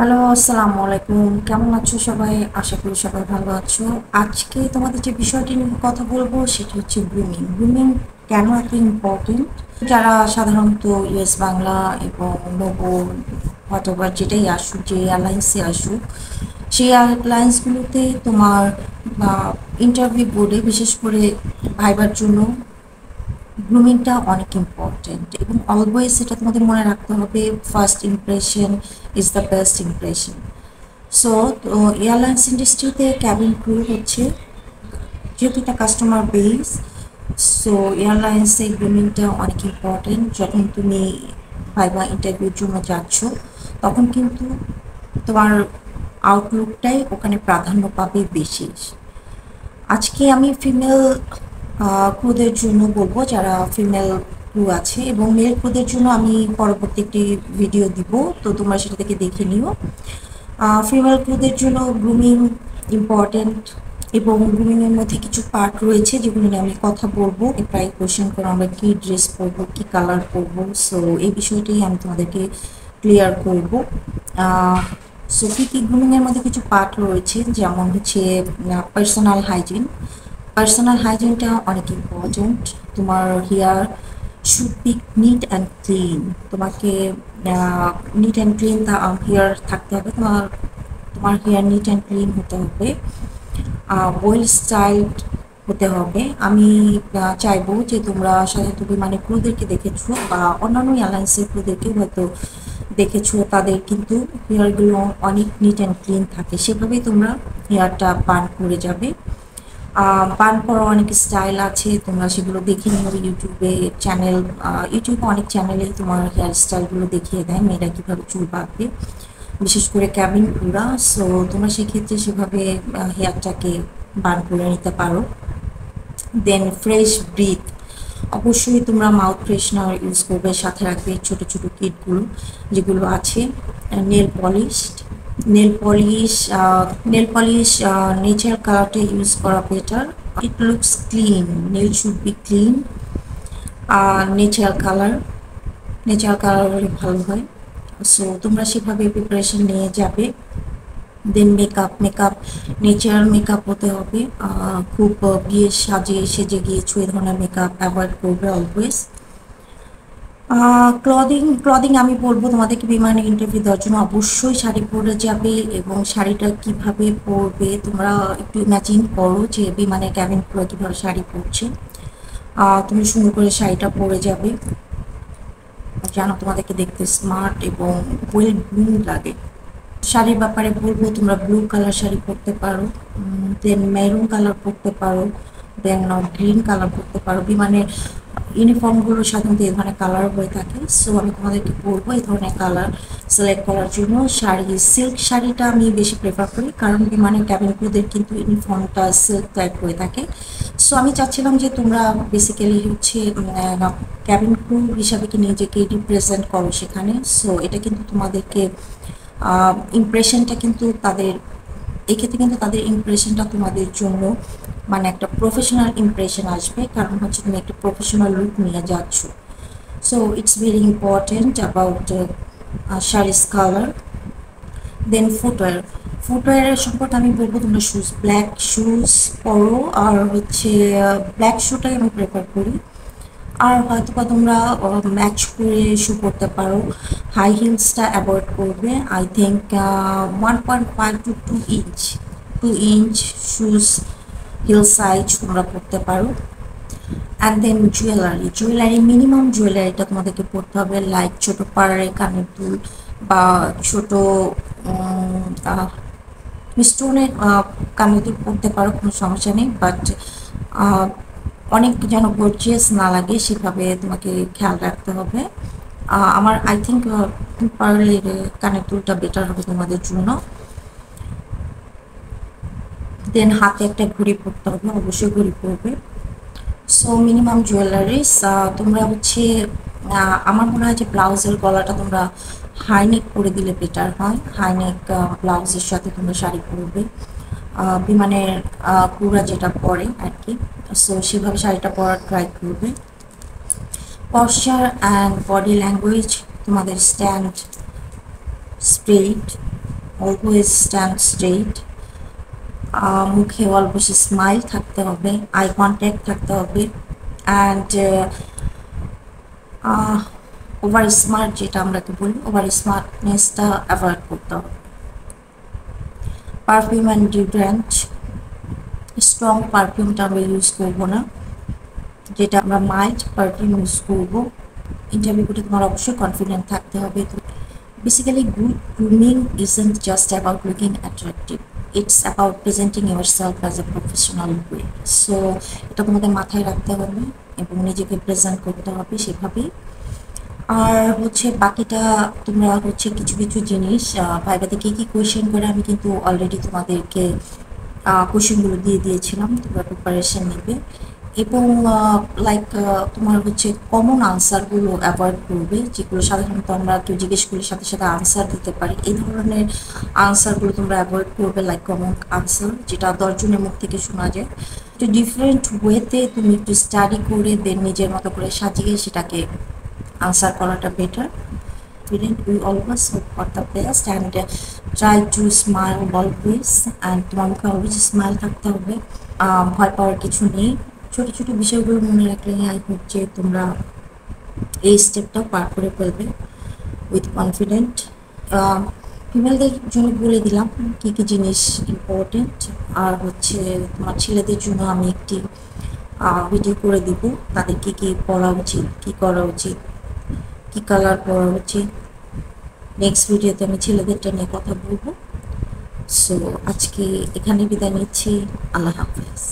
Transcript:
Hello, আসসালামু আলাইকুম। কেমন আছো সবাই? আশা করি সবাই ভালো আছো। আজকে তোমাদের যে বিষয়টি নিয়ে কথা বলবো সেটি হচ্ছে গ্রুমিং। গ্রুমিং কেন এত ইম্পর্টেন্ট? যারা সাধারণত ইউএস বাংলা এবং নোবো হোয়াটএভার যেটাই আসুক, যে এয়ারলাইন্সে আসুক, সেই এয়ারলাইন্সগুলোতে তোমার ইন্টারভিউ বোর্ডে বিশেষ করে ভাইবার জন্য গ্রুমিংটা অনেক ইম্পর্টেন্ট এবং অলওয়েজ এটা তোমাদের মনে রাখতে হবে, first impression is the best impression. So airlines ইন্ডাস্ট্রিতে ক্যাবিন ক্রু হচ্ছে যেহেতু এটা কাস্টমার বেস, সো এয়ারলাইন্সে গ্রুমিংটা অনেক ইম্পর্টেন্ট। যখন তুমি ভাইবা ইন্টারভিউর জন্য যাচ্ছ তখন কিন্তু তোমার আউটলুকটাই ওখানে প্রাধান্য পাবে বেশি। আজকে আমি ফিমেল ক্রুদের জন্য বলবো, যারা ফিমেল ক্রু আছে, এবং মেল ক্রুদের জন্য আমি পরবর্তী একটি ভিডিও দিব, তো তোমরা সেটা থেকে দেখে নিও। ফিমেল ক্রুদের জন্য গ্রুমিং ইম্পর্টেন্ট এবং গ্রুমিংয়ের মধ্যে কিছু পার্ট রয়েছে যেগুলো নিয়ে আমি কথা বলবো। প্রায় কোয়েশ্চেন করো আমরা কী ড্রেস পরবো, কী কালার পরবো, সো এই বিষয়টাই আমি তোমাদেরকে ক্লিয়ার করবো। সো কী গ্রুমিংয়ের মধ্যে কিছু পার্ট রয়েছে, যেমন হচ্ছে পার্সোনাল হাইজিন। পার্সোনাল হাইজিনটা অনেক ইম্পর্টেন্ট। তোমার hair should be neat and clean. তোমাকে নিট অ্যান্ড ক্লিন হেয়ার থাকতে হবে। তোমার তোমার হেয়ার নিট অ্যান্ড ক্লিন হতে হবে, ওয়েল স্টাইলড হতে হবে। আমি চাইবো যে তোমরা সাধারণত বিমানে ক্রুদেরকে দেখেছো বা অন্যান্য এয়ারলাইন্সের ক্রুদেরকেও হয়তো দেখেছো, তাদের কিন্তু হেয়ারগুলো অনেক নিট অ্যান্ড ক্লিন থাকে। সেভাবেই তোমরা হেয়ারটা বান করে যাবে। বান করার অনেক স্টাইল আছে, তোমরা সেগুলো দেখে নিও ইউটিউবে। ইউটিউবে অনেক চ্যানেলে তোমার হেয়ার স্টাইলগুলো দেখিয়ে দেয় মেয়েরা কীভাবে চুল বাঁধবে, বিশেষ করে ক্যাবিন ক্রুরা। সো তোমরা সেক্ষেত্রে সেভাবে হেয়ারটাকে বান করে নিতে পারো। দেন ফ্রেশ ব্রিথ, অবশ্যই তোমরা মাউথ ফ্রেশনার ইউজ করবে, সাথে রাখবে ছোট ছোট কিটগুলো যেগুলো আছে। Nail polish, nail polish nail polish nature কালারটা ইউজ করা better. It looks clean, nail should be clean. Nature colour, nature colour হলে ভালো হয়। সো তোমরা সেভাবে প্রিপারেশন নিয়ে যাবে। দেন মেকআপ, মেকআপ নেচারাল মেকআপ হতে হবে। খুব বিয়ে সেজে গিয়েছো এই ধরনের মেকআপ অ্যাভয়েড করবে অলওয়েজ। ক্লদিং, আমি বলবো তোমাদেরকে বিমানে ইন্টারভিউ দেওয়ার জন্য অবশ্যই শাড়ি পরে যাবে, এবং শাড়িটা কিভাবে পরবে তোমরা একটু ইমাজিন করো যে বিমানে ক্যাবিন ক্রু কীভাবে শাড়ি পরছে। তুমি সুন্দর করে শাড়িটা পরে যাবে, যেন তোমাদেরকে দেখতে স্মার্ট এবং ওয়েল গ্রুমড লাগে। শাড়ির ব্যাপারে বলবো তোমরা ব্লু কালার শাড়ি পরতে পারো, দেন মেরুন কালার পরতে পারো, দেন গ্রিন কালার পরতে পারো। বিমানের ইউনিফর্মগুলো সাধারণত এই ধরনের কালার হয়ে থাকে। সো আমি তোমাদেরকে বলবো এই ধরনের কালার সিলেক্ট করার জন্য। শাড়ি, সিল্ক শাড়িটা আমি বেশি প্রেফার করি, কারণ বিমানের ক্যাবিন ক্রুদের কিন্তু ইউনিফর্মটা সিল্ক টাইপ হয়ে থাকে। সো আমি চাচ্ছিলাম যে তোমরা বেসিক্যালি হচ্ছে ক্যাবিন ক্রু হিসাবে কি নিজেকে রিপ্রেজেন্ট করো সেখানে। সো এটা কিন্তু তোমাদেরকে ইমপ্রেশনটা কিন্তু তাদের, এক্ষেত্রে কিন্তু তাদের ইমপ্রেশনটা তোমাদের জন্য মানে একটা প্রফেশনাল ইমপ্রেশন আসবে, কারণ হচ্ছে তুমি একটা প্রফেশনাল লুক নিয়ে যাচ্ছ। So it's very important about saris colour. Then footwear, ফুটওয়্যারের সম্পর্কে আমি বলবো তোমরা শুজ, ব্ল্যাক শুজ পরো, আর হচ্ছে ব্ল্যাক শুটাই আমি প্রেফার করি। আর হয়তো বা তোমরা ম্যাচ করে শু করতে পারো। হাই হিলসটা অ্যাভয়েড করবে। I think 1.5 to 2 inch, 2 inch shoes hill size তোমরা পরতে পারো। And then jewellery, jewellery minimum জুয়েলারিটা তোমাদেরকে পরতে হবে, লাইক ছোটো পাড়ারে কানের দুল বা ছোটো স্টোনের কানের দুল পরতে পারো, কোনো সমস্যা নেই। বাট অনেক যেন গর্জিয়াস না লাগে সেভাবে তোমাকে খেয়াল রাখতে হবে। আমার আই থিঙ্ক পার্লের কানের দুলটা বেটার হবে তোমাদের জন্য। দেন হাতে একটা ঘড়ি পরতে হবে, অবশ্যই ঘড়ি পরবে। So minimum jewellers. তোমরা হচ্ছে আমার মনে হয় যে ব্লাউজের গলাটা তোমরা হাইনেক করে দিলে বেটার হয়। হাইনেক ব্লাউজের সাথে তোমরা শাড়ি পরবে, বিমানের ক্রুরা যেটা পরে আর কি। সো সেভাবে শাড়িটা পরার ট্রাই করবে। পশ্চার অ্যান্ড বডি ল্যাঙ্গুয়েজ, তোমাদের stand straight, always stand straight, মুখে অলওয়েজ স্মাইল থাকতে হবে, আই কন্ট্যাক্ট থাকতে হবে, অ্যান্ড ওভার স্মার্ট যেটা আমরা বলি, ওভার স্মার্টনেসটা অ্যাভয়েড করতে হবে। পারফিউম অ্যান্ড ডিওড্রেন্ট, স্ট্রং পারফিউমটা আমরা ইউজ করবো না, যেটা আমরা মাইল্ড পারফিউম ইউজ করবো। ইন্টারভিউ করতে তোমার অবশ্যই কনফিডেন্ট থাকতে হবে। Basically good grooming isn't just about looking attractive, it's about presenting yourself as a professional way. So এটা তোমাদের মাথায় রাখতে হবে এবং নিজেকে প্রেজেন্ট করতে হবে সেভাবেই। আর হচ্ছে বাকিটা তোমরা হচ্ছে কিছু কিছু জিনিস ভাইভাতে কী কী কোয়েশ্চেন করে আমি কিন্তু অলরেডি তোমাদেরকে কোয়েশ্চেনগুলো দিয়ে দিয়েছিলাম, তোমরা প্রিপারেশন নেবে এবং লাইক তোমার হচ্ছে কমন আনসারগুলো অ্যাভয়েড করবে, যেগুলো সাধারণত আমরা কেউ জিজ্ঞেস করলে সাথে সাথে আনসার দিতে পারি। এই ধরনের আনসারগুলো তোমরা অ্যাভয়েড করবে, লাইক কমন আনসার যেটা 10 জনের মুখ থেকে শোনা যায়। একটু ডিফারেন্ট ওয়েতে তুমি একটু স্টাডি করে দেন নিজের মতো করে সাজিয়ে সেটাকে আনসার করাটা better. We always hope for the best and try to smile always, and তোমার মুখে অলওয়েজ স্মাইল থাকতে হবে। ভয় পাওয়ার কিছু নেই, ছোট ছোট বিষয়গুলো মনে রাখলে আই হোপ যে তোমরা এই স্টেপটাও পার করে ফেলবে উইথ কনফিডেন্ট। ফিমেলদের জন্য বলে দিলাম কী কী জিনিস ইম্পর্টেন্ট, আর হচ্ছে তোমার ছেলেদের জন্য আমি একটি ভিডিও করে দিব তাদের কী কী পড়া উচিত, কী করা উচিত, কী কালার পরা উচিত। নেক্সট ভিডিওতে আমি ছেলেদেরটা নিয়ে কথা বলবো। সো আজকে এখানে বিদায় নিচ্ছি, আল্লাহ হাফেজ।